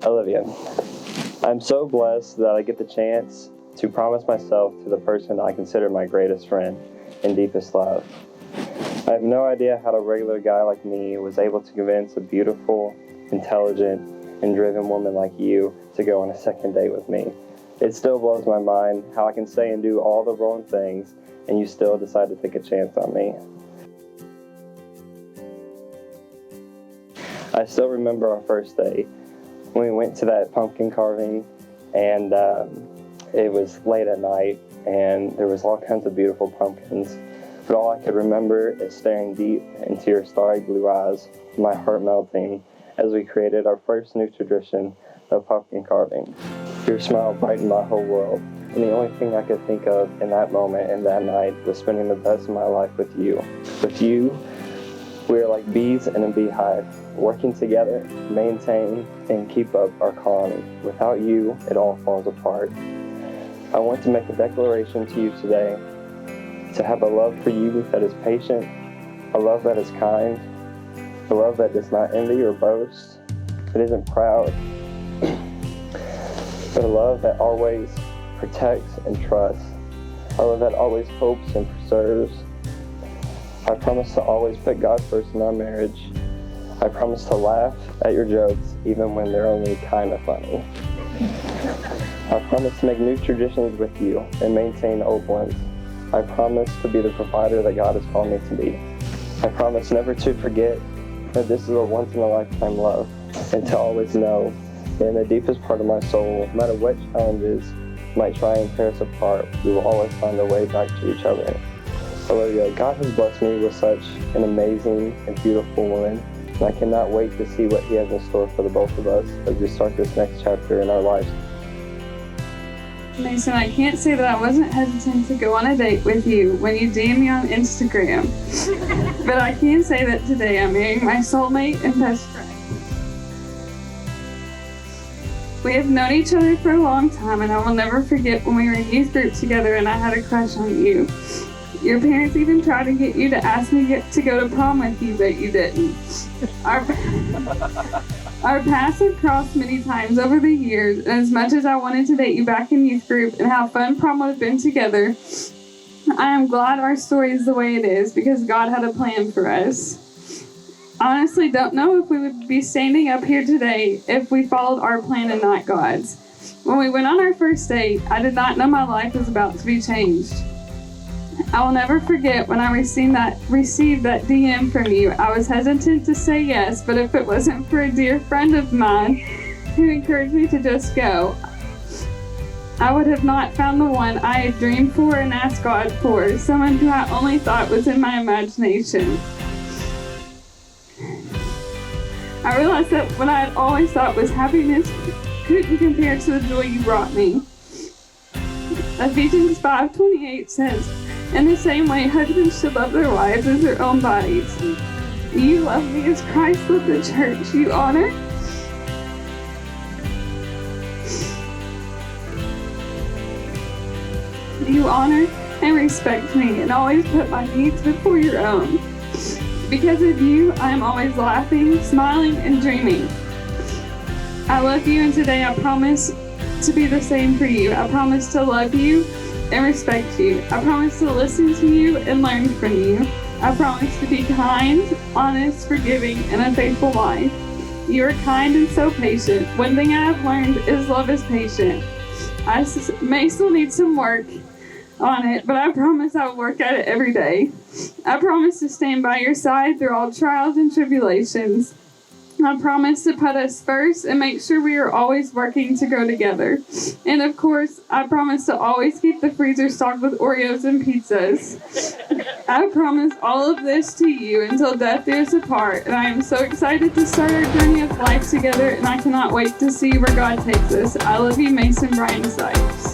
Olivia, I'm so blessed that I get the chance to promise myself to the person I consider my greatest friend and deepest love. I have no idea how a regular guy like me was able to convince a beautiful, intelligent, and driven woman like you to go on a second date with me. It still blows my mind how I can say and do all the wrong things and you still decide to take a chance on me. I still remember our first date when we went to that pumpkin carving, and it was late at night and there was all kinds of beautiful pumpkins. But all I could remember is staring deep into your starry blue eyes, my heart melting, as we created our first new tradition of pumpkin carving. Your smile brightened my whole world, and the only thing I could think of in that moment and that night was spending the best of my life with you. With you, we are like bees in a beehive, working together, maintain, and keep up our colony. Without you, it all falls apart. I want to make a declaration to you today to have a love for you that is patient, a love that is kind, a love that does not envy or boast, that isn't proud, but a love that always protects and trusts, a love that always hopes and preserves. I promise to always put God first in our marriage. I promise to laugh at your jokes even when they're only kind of funny. I promise to make new traditions with you and maintain old ones. I promise to be the provider that God has called me to be. I promise never to forget that this is a once-in-a-lifetime love, and to always know that in the deepest part of my soul, no matter what challenges might try and tear us apart, we will always find a way back to each other. Olivia, God has blessed me with such an amazing and beautiful woman, and I cannot wait to see what He has in store for the both of us as we start this next chapter in our lives. Mason, I can't say that I wasn't hesitant to go on a date with you when you DM me on Instagram. But I can say that today I'm marrying my soulmate and best friend. We have known each other for a long time, and I will never forget when we were in youth group together and I had a crush on you. Your parents even tried to get you to ask me to go to prom with you, but you didn't. Our paths have crossed many times over the years, and as much as I wanted to date you back in youth group and how fun prom would have been together, I am glad our story is the way it is because God had a plan for us. I honestly don't know if we would be standing up here today if we followed our plan and not God's. When we went on our first date, I did not know my life was about to be changed. I will never forget when I received that DM from you. I was hesitant to say yes, but if it wasn't for a dear friend of mine who encouraged me to just go, I would have not found the one I had dreamed for and asked God for, someone who I only thought was in my imagination. I realized that what I had always thought was happiness couldn't compare to the joy you brought me. Ephesians 5:28 says, "In the same way, husbands should love their wives as their own bodies. You love me as Christ loved the church. You honor and respect me and always put my needs before your own. Because of you, I am always laughing, smiling, and dreaming. I love you, and today I promise to be the same for you. I promise to love you and respect you. I promise to listen to you and learn from you. I promise to be kind, honest, forgiving, and a faithful wife. You are kind and so patient. One thing I have learned is love is patient. I may still need some work on it, but I promise I will work at it every day. I promise to stand by your side through all trials and tribulations. I promise to put us first and make sure we are always working to grow together. And of course, I promise to always keep the freezer stocked with Oreos and pizzas. I promise all of this to you until death do us apart. And I am so excited to start our journey of life together, and I cannot wait to see where God takes us. I love you, Mason Brian Sykes.